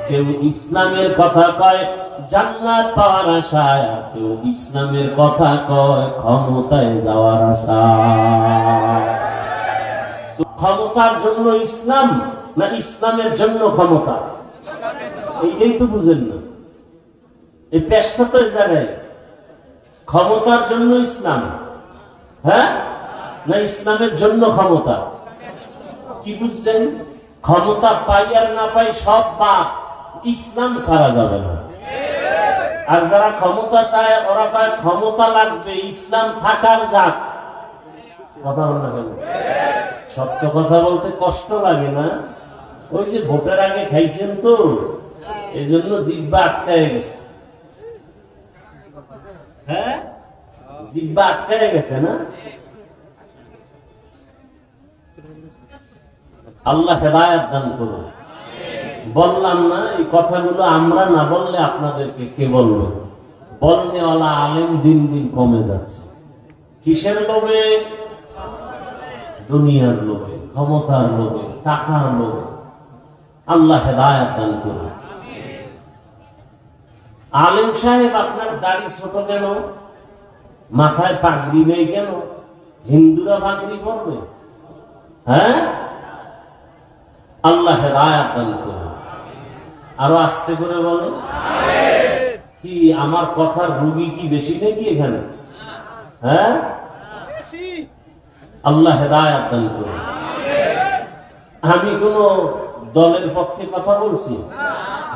কেউ ইসলামের কথা কয় জান্নাত পাওয়ার আশায়, আর কেউ ইসলামের কথা কয় ক্ষমতায় যাওয়ার আশায়। তো ক্ষমতার জন্য ইসলাম না ইসলামের জন্য ক্ষমতা? এইটাই তো বুঝেন না। এই পেশটা তো জায়গায় ক্ষমতার জন্য ইসলাম, হ্যাঁ, না ইসলামের জন্য ক্ষমতা? কি বুঝছেন? ক্ষমতা পাই আর না পাই সব বাদ, ইসলাম ছাড়া যাবে না। আর যারা ক্ষমতা চায় ওরা পায় ক্ষমতা লাগবে, ইসলাম থাকার যাক। কথা বল না কেন? সত্য কথা বলতে কষ্ট লাগে না? ওই যে ভোটের আগে খাইছেন তো, এই জন্য জিহ্বা আটকায় গেছে। হ্যাঁ, জিহ্বা আটকায় গেছে না? আল্লাহ হেদায়েত দান করুন। বললাম না এই কথাগুলো আমরা না বললে আপনাদেরকে কে বলবে? বলনেওয়ালা আলেম দিন দিন কমে যাচ্ছে। কিসের লোভে? দুনিয়ার লোভে, ক্ষমতার লোভে, টাকার লোভে। আল্লাহ হেদায়েত দান করুন। আলেম সাহেব আপনার দাড়ি ছোট কেন? মাথায় পাগড়ি নেই কেন? হিন্দুরা পাগড়ি পরবে? হ্যাঁ, আল্লাহ হেদায়েত দান করুন। আরো আস্তে করে বলে। কি আমার কথার রুগী কি বেশি নাকি এখানে? হ্যাঁ, আল্লাহ হেদায়েত দান করুন। আমি কোন দলের পক্ষে কথা বলছি?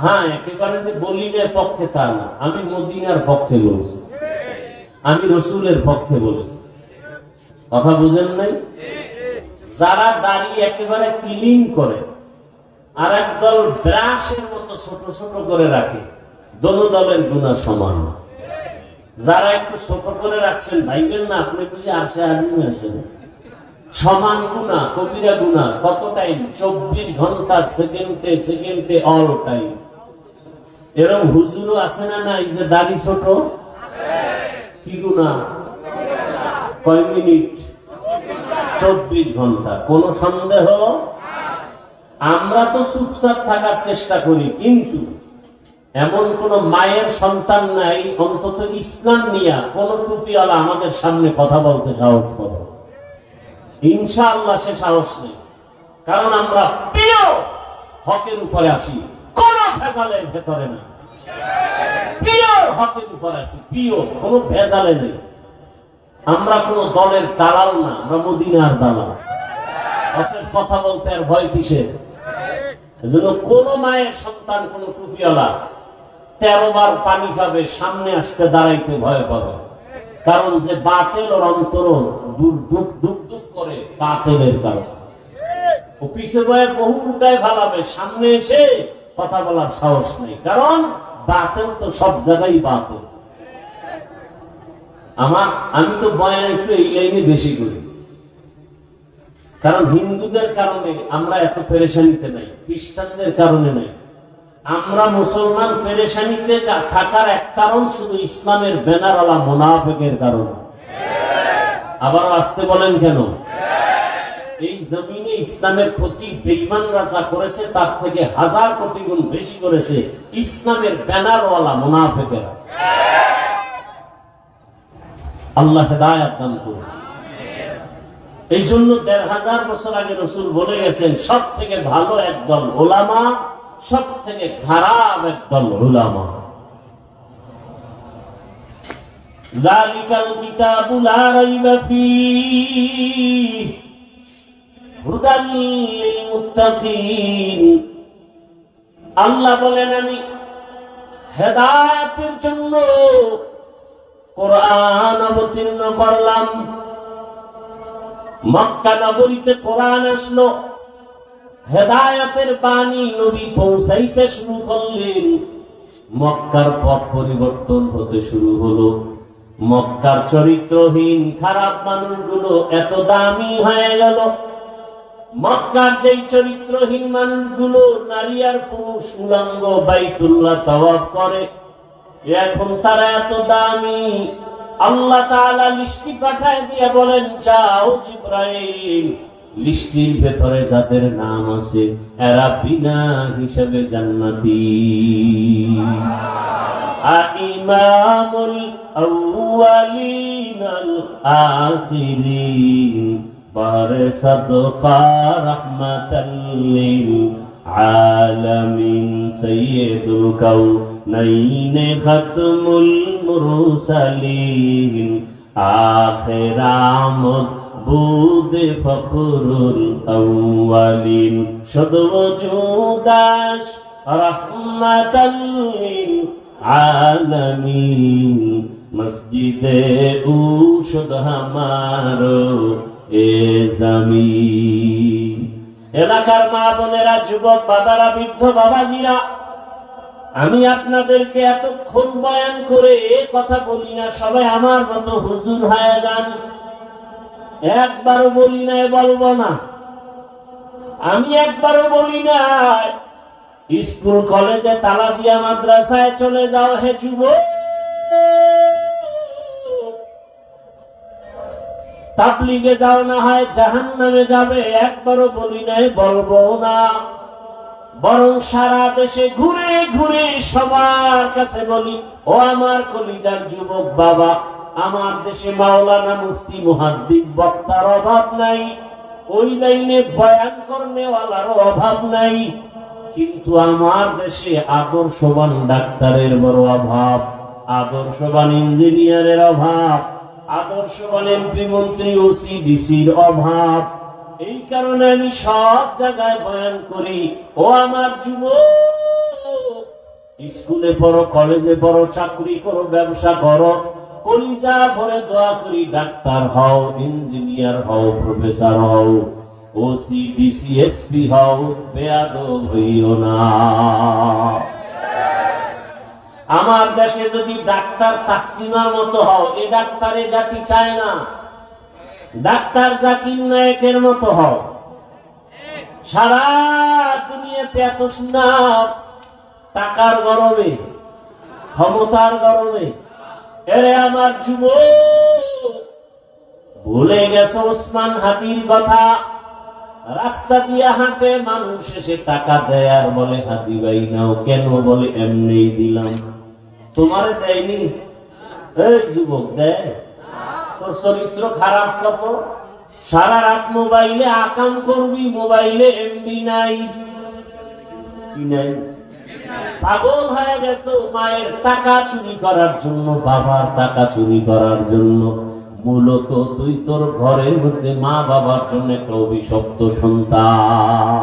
হ্যাঁ, একেবারে যে বলিনের পক্ষে তা না, আমি মদিনার পক্ষে বলছি, আমি রসুলের পক্ষে বলেছি। কথা বুঝেন নাই? যারা দাড়ি একেবারে ক্লিন করে আর একদল ব্রাশের মতো ছোট ছোট করে রাখে, দোনো দলের গুনাহ সমান। যারা একটু ছোট করে রাখছেন ভাইবেন না আপনি বুঝি আরশে আজিমে আছেন। সমান গুনাহ, কবিরা গুনাহ। কত টাইম? 24 ঘন্টা, সেকেন্ডে সেকেন্ডে, অল টাইম। এরকম হুজুরও আছে না নাই যে দাড়ি ছোট? কি গুনাহ? কয় মিনিট? 24 ঘন্টা। কোন সন্দেহ? আমরা তো চুপচাপ থাকার চেষ্টা করি, কিন্তু এমন কোন মায়ের সন্তান নাই অন্তত ইসলাম নিয়ে কোন টুপিওয়ালা আমাদের সামনে কথা বলতে সাহস করে। ইনশাআল্লাহ সে সাহস নেই, কারণ আমরা পিওর হকের উপরে আছি, কোন ভেজালের ভেতরে না। পিওর হকের উপরে আছি, পিওর, কোন ভেজালে নেই। আমরা কোন দলের দালাল না, আমরা মদিনার দালাল। হকের কথা বলতে আর ভয় কিসের? এজন্য কোন মায়ের সন্তান কোন টুপিওয়ালা 13 বার পানি খাবে, সামনে আসতে দাঁড়াইতে ভয় পাবে। কারণ যে বাতিল ওর অন্তর দুঃখ দুঃখ করে বাতিলের কারণে। ও পিছে বয়ে বহু উল্টায় ভালাবে, সামনে এসে কথা বলার সাহস নেই, কারণ বাতিল তো সব জায়গায় বাতিল। আমি তো বয়ান একটু এই লাইনে বেশি করি, কারণ হিন্দুদের কারণে আমরা এত পেরেশানিতে নাই, খ্রিস্টানদের কারণে নাই। আমরা মুসলমান পেরেশানিতে থাকার এক কারণ শুধু ইসলামের ব্যানারওয়ালা মুনাফিকের কারণে। আবার আসতে বলেন কেন? এই জমিনে ইসলামের ক্ষতি বেঈমানরা যা করেছে তার থেকে 1000 কোটি গুণ বেশি করেছে ইসলামের ব্যানারওয়ালা মুনাফিকেরা। আল্লাহ হেদায়েত দান করুন। এই জন্য 1500 বছর আগে রাসূল বলে গেছেন, সব থেকে ভালো একদল উলামা, সব থেকে খারাপ একদল উলামা। যালিকাল কিতাবু লা রাইবা ফীহি হুদাল লিল মুত্তাকিন। আল্লাহ বলেন আমি হেদায়েতের জন্য কোরআন অবতীর্ণ করলাম। মক্কা নগরীতে কোরআন আসলো, হেদায়েতের বাণী নবী পৌঁছাইতে শুরু করলেন। মক্কার পথ পরিবর্তন হতে শুরু হলো। মক্কার চরিত্রহীন খারাপ মানুষগুলো এত দামি হয়ে গেল। মক্কার যেই চরিত্রহীন মানুষগুলো নারী আর পুরুষ উলঙ্গ বাইতুল্লাহ তাওয়াফ করে, এখন তারা এত দামি। আল্লাহ তাআলা লিস্টি পাঠায় দিয়ে বলেন, যাও জিবরাইল লিস্টির ভেতরে যাদের নাম আছে এরা বিনা হিসাবে জান্নাতি। ইমামুল আউয়ালিন আল আখিরিন বারে সাদকা রাহমাতাল লিল আলামিন সাইয়্যিদুল কাউনাইন খাতমুল মুরসালিন আখিরামত বুদে ফখরুল আউয়ালিন সদওজুদাস রাহমাতাল লিল আলামিন মসজিদে উশুদ হামারো এ জমিন। এলাকার মা বোনেরা, যুবক বাবারা, বৃদ্ধ বাবাজিরা, আমি আপনাদেরকে এতক্ষণ বয়ান করে কথা বলি না, সবাই আমার মতো হুজুর হয়ে যান। একবারও বলি নাই, বলবো না। আমি একবারও বলি নাই স্কুল কলেজে তালা দিয়া মাদ্রাসায় চলে যাও হে যুবক, তাবলীগে যাও, না হয় জাহান্নামে যাবে। একবারও বলি নাই, বলবো না। বরং সারা দেশে ঘুরে ঘুরে সবার কাছে বলি, ও আমার কলিজার যুবক বাবা, আমার দেশে মাওলানা, মুফতি, মুহাদ্দিস, বক্তার অভাব নাই, ওই লাইনে বয়ান করনেওয়ালারও অভাব নাই, কিন্তু আমার দেশে আদর্শবান ডাক্তারের বড় অভাব, আদর্শবান ইঞ্জিনিয়ারের অভাব, আদর্শবান এমপি, মন্ত্রী, ওসি, ডিসির অভাব। এই কারণে আমি সব জায়গায় বয়ান করি, ও আমার যুবক, স্কুলে পড়ো, কলেজে পড়ো, চাকরি করো, ব্যবসা করো, কলিজা ভরে দোয়া করি ডাক্তার হও, ইঞ্জিনিয়ার হও, প্রফেসর হও, ওসি, ডিসি, এসপি হও, বেয়াদব হইও না। আমার দেশে যদি ডাক্তার তাসলিমার মতো হও, এ ডাক্তারে জাতি চায় না। ডাক্তার জাকির নায়েকের মতো হও। সারা দুনিয়াতে এত সুনাম, টাকার গরমে, ক্ষমতার গরমে। এরে আমার যুবক, ভুলে গেছো ওসমান হাদির কথা? রাস্তা দিয়ে হাঁটে মানুষ, এসে টাকা দেয় আর বলে হাদি ভাই নাও। কেন? বলে এমনি দিলাম। তোমারে দেয়নি? এই যুবক, দেয়? তোর চরিত্র খারাপ কত? সারা রাত মোবাইলে আকাম করবি, মোবাইলে এমবি নাই, কি নাই? পাগল হয়ে গেছো মায়ের টাকা চুরি করার জন্য, বাবার টাকা চুরি করার জন্য। মূলত তুই তোর ঘরের মধ্যে মা বাবার জন্য একটা অভিশপ্ত সন্তান।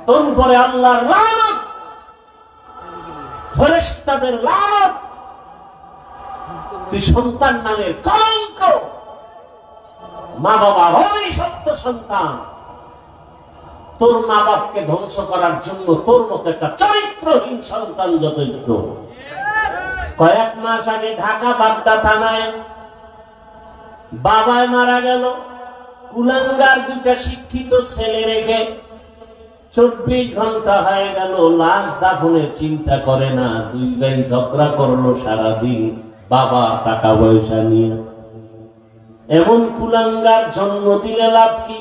তোর উপরে আল্লাহর লানত, ফেরেশতাদের লানত। তুই সন্তান নামের কলঙ্ক, মা বাবার অভিশপ্ত সন্তান। তোর মা বাপকে ধ্বংস করার জন্য তোর মতো একটা চরিত্রহীন সন্তান যথেষ্ট। কয়েক মাস আগে ঢাকা বাড্ডা থানায় বাবায় মারা গেল, কুলাঙ্গার দুটা শিক্ষিত ছেলে রেখে 24 ঘন্টা হয়ে গেল, লাশ দাফনের চিন্তা করে না। দুই ভাই ঝগড়া করলো সারাদিন বাবার টাকা পয়সা নিয়ে। এমন কুলাঙ্গার জন্ম দিলে লাভ কি?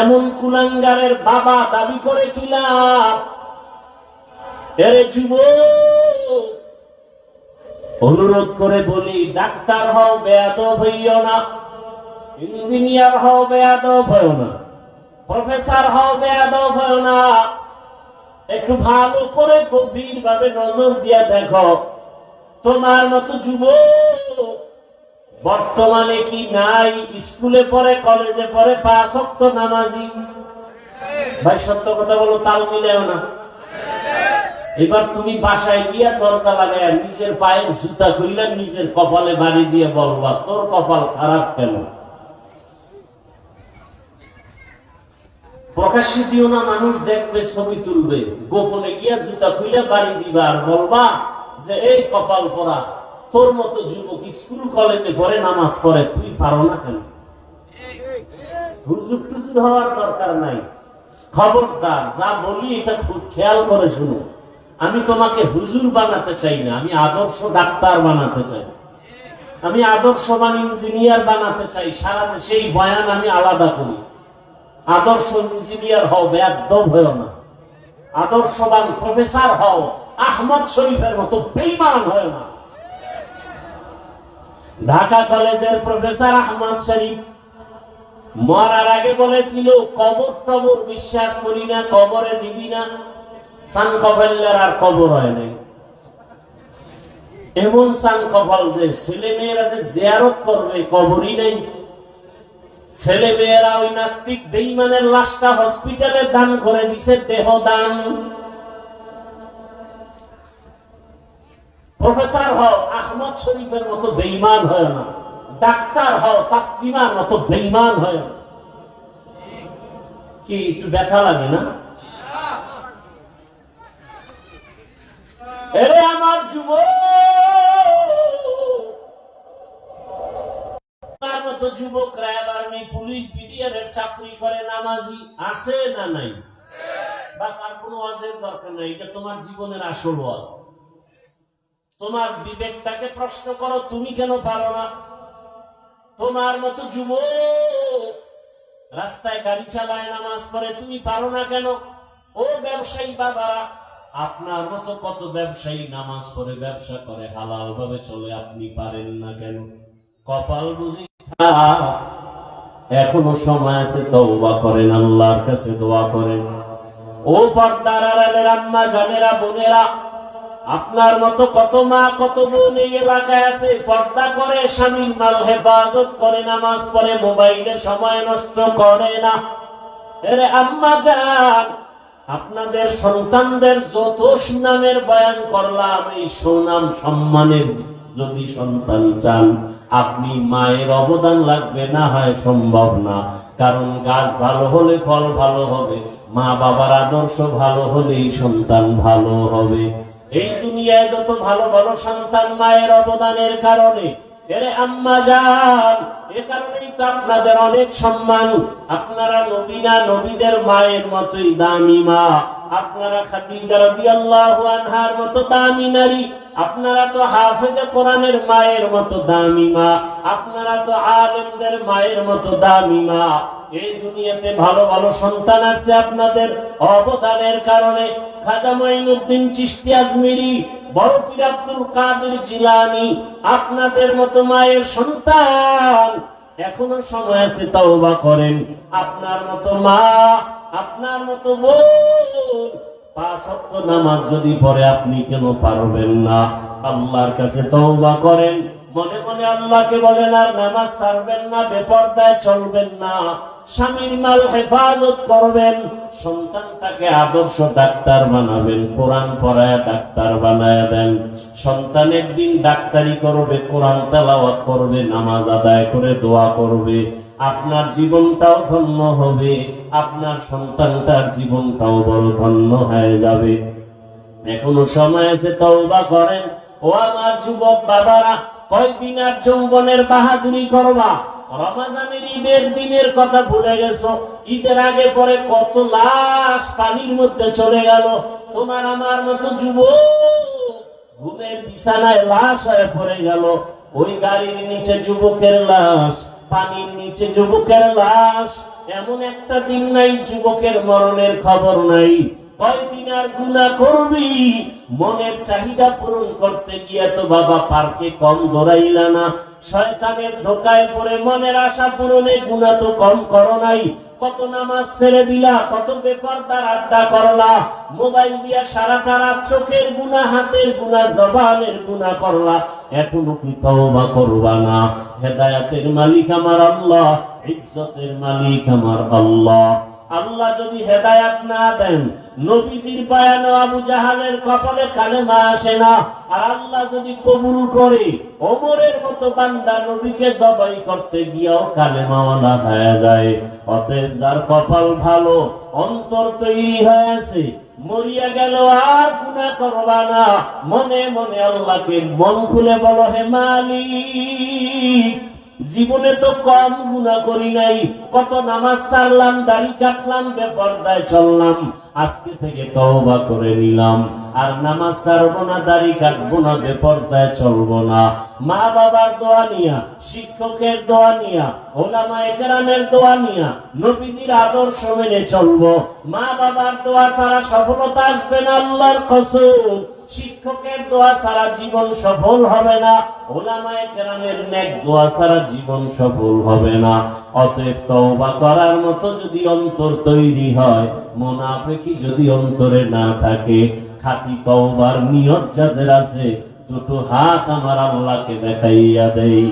এমন কুলাঙ্গারের বাবা দাবি করে কি লাভ? এরে যুবক, অনুরোধ করে বলি, ডাক্তার হও, বেয়াদব হইও না। ইঞ্জিনিয়ার হও, বেয়াদব হইও না। প্রফেসর হও, বেয়াদব হইও না। একটু ভালো করে গভীর ভাবে নজর দিয়ে দেখো, তোমার মতো যুবক বর্তমানে কি নাই? স্কুলে পড়ে, কলেজে পড়ে, 5 ওয়াক্ত নামাজি। ভাই সত্য কথা বলো, তাল মিলেও না। এবার তুমি বাসায় গিয়া দরজা লাগাইয়া নিজের পায়ের জুতা খুললে নিজের কপালে বাড়ি দিয়ে বলবা, তোর কপাল খারাপ কেন? প্রকাশ্যে দিও না, মানুষ দেখবে, ছবি তুলবে। গোপনে গিয়া জুতা খুলে বাড়ি দিবা আর বলবা যে এই কপাল পরা। তোর মতো যুবক স্কুল কলেজে পড়ে, নামাজ পড়ে, তুই পারো না কেন? হুজুর টুজুর হওয়ার দরকার নাই। খবরদার, যা বলি এটা খুব খেয়াল করে শুনো। আমি তোমাকে হুজুর বানাতে চাই না, আমি আদর্শ ডাক্তার বানাতে চাই, আমি আদর্শবান ইঞ্জিনিয়ার বানাতে চাই। সারা দেশে এই বয়ান আমি আলাদা করি। আদর্শ ইঞ্জিনিয়ার হও, বেয়াদব হও না। আদর্শবান প্রফেসর হও, আহমদ শরীফের মতো বেঈমান হয় না। ঢাকা কলেজের প্রফেসর আহমদ শরীফ মরার আগে বলেছিল, কবর টবর বিশ্বাস করি না, কবরে দিবি না। সানকফেল্লার আর কবর হয় নাই। এমন সানকফল যে ছেলে মেয়েরা যে জিয়ারত করবে, কবরই নেই। ছেলে মেয়েরা ওই নাস্তিক বেঈমানের লাশটা হসপিটালে দান করে দিছে, দেহ দান। প্রফেসর হও, আহমদ শরীফের মতো বেঈমান হয় না। ডাক্তার হও, তাসলিমার মতো বেঈমান হয় না। কি একটু ব্যথা লাগে না? এরে আমার যুবক, মতো যুবকরা এবার পুলিশ বিডিআরের চাকরি করে, নামাজি আছে না নাই? বাস, আর কোনো ওয়াজের দরকার নাই। এটা তোমার জীবনের আসল ওয়াজ। তোমার বিবেকটাকে প্রশ্ন করো, তুমি কেন পারো না? তোমার মতো যুবক রাস্তায় গাড়ি চালায়, নামাজ পড়ে, তুমি পারো না কেন? ও ব্যবসায়ী বাবারা, আপনার মতো কত ব্যবসায়ী নামাজ পড়ে, ব্যবসা করে, হালাল ভাবে চলে, আপনি পারেন না কেন? কপাল বুঝি। এখনো সময় আছে, তওবা করেন, আল্লাহর কাছে দোয়া করেন। ও পর্দার আড়ালের আম্মা জানেরা, বোনেরা, আপনার মতো কত মা কত বোন এই এলাকায় আছে, পর্দা করে, স্বামীর মাল হেফাজত করে, নামাজ পড়ে, মোবাইলে সময় নষ্ট করে না। এরে আম্মা জান, আপনাদের সন্তানদের যত সুনামের বয়ান করলাম, এই সুনাম সম্মানের যদি সন্তান চান, আপনি মায়ের অবদান লাগবে, না হয় সম্ভব না। কারণ গাছ ভালো হলে ফল ভালো হবে, মা বাবার আদর্শ ভালো হলেই সন্তান ভালো হবে। এই দুনিয়ায় যত ভালো ভালো সন্তান মায়ের অবদানের কারণে। এরে আম্মা জান, এ কারণেই তো আপনাদের অনেক সম্মান। আপনারা নবী না, নবীদের মায়ের মতোই দামি মা। আপনারা খাদিজা রাদিয়াল্লাহু আনহার মতো দামি নারী। আপনারা তো হাফেজে কোরআনের মায়ের মতো দামি মা। আপনারা তো আলেমদের মায়ের মতো দামি মা। এই দুনিয়াতে ভালো ভালো সন্তান আছে আপনাদের অবদানের কারণে। খাজা মঈনুদ্দিন চিশতি আজমিরি, বড় পীর আব্দুল কাদের জিলানী, আপনাদের মতো মায়ের সন্তান। এখনো সময় আছে, তওবা করেন। আপনার মতো মা, আপনার মতো বোন 5 ওয়াক্ত নামাজ যদি পড়ে, আপনি কেন পারবেন না? আল্লাহর কাছে তওবা করেন, মনে মনে আল্লাহকে বলেন, আর নামাজ ছাড়বেন না, বেপরদায় চলবেন না, স্বামীর মাল হেফাজত করবেন, সন্তানটাকে আদর্শ ডাক্তার বানাবেন, কোরআন পড়ায় ডাক্তার বানায় দেন। সন্তানের দিন ডাক্তারি করবে, কোরআন তেলাওয়াত করবে, নামাজ আদায় করে দোয়া করবে। আপনার জীবনটাও ধন্য হবে, আপনার সন্তানটার জীবনটাও বড় ধন্য হয়ে যাবে। এখনো সময় আছে, তওবা করেন। ও আমার যুবক বাবারা, কয়দিন আর যৌবনের বাহাদুরি করবা? রমজানের ঈদের দিনের কথা ভুলে গেছো? ঈদের আগে পরে কত লাশ পানির মধ্যে চলে গেল। তোমার আমার মতো যুবক ঘুমের বিছানায় লাশ হয়ে পড়ে গেল। ওই গাড়ির নিচে যুবকের লাশ, পানির নিচে যুবকের লাশ। এমন একটা দিন নাই যুবকের মরণের খবর নাই। কয়দিন আর গুনাহ করবি? মনের চাহিদা পূরণ করতে গিয়ে তো বাবা পার্কে কম দৌড়াইলা না। শয়তানের ধোকায় পড়ে মনের আশা পূরণে গুনাহ তো কম করো নাই। কত নামাজ ছেড়ে দিলা, কত বেপরদার আড্ডা করলা, মোবাইল দিয়া সারাটা রাত চোখের গুনাহ, হাতের গুনাহ, জবানের গুনাহ করলা। এখনো কি তওবা করবা না? হেদায়েতের মালিক আমার আল্লাহ, ইজ্জতের মালিক আমার আল্লাহ। আল্লাহ যদি হেদায়েত না দেন, নবীজির বয়ানে আবু জাহালের কপালে কালেমা আসে না। আর আল্লাহ যদি কবুল করে, ওমরের মতো বান্দা নবীকে জবাই করতে গিয়েও কালেমাওয়ালা হয়ে যায়। অতএব যার কপাল ভালো, অন্তর তৈরি হয়েছে, মরিয়া গেল আর গুনাহ করবা না। মনে মনে আল্লাহকে মন খুলে বলো, হে মালিক, জীবনে তো কম গুনাহ করি নাই, কত নামাজ ছাড়লাম, দাড়ি কাটলাম, বেপরদায় চললাম, আজকে থেকে তওবা করে নিলাম, আর নামাজ ছাড়বো না, দাড়ি কাটবো না, বেপরদায় চলবো না। মা বাবার দোয়া নিয়া, শিক্ষকের দোয়া নিয়া, ওলামায়ে কেরামের দোয়া নিয়া, নবীজির আদর্শ মেনে চলবো। মা বাবার দোয়া ছাড়া সফলতা আসবে না, আল্লাহর কসম। শিক্ষকের দোয়া ছাড়া জীবন সফল হবে না, ওলামায়ে কেরামের নেক দোয়া ছাড়া জীবন সফল হবে না। অতএব তওবা করার মতো যদি অন্তর তৈরি হয়, মুনাফিকি যদি অন্তরে না থাকে, খাঁটি তওবার নিয়ত যাদের আছে, দুটো হাত আমার আল্লাহকে দেখাইয়া দেই।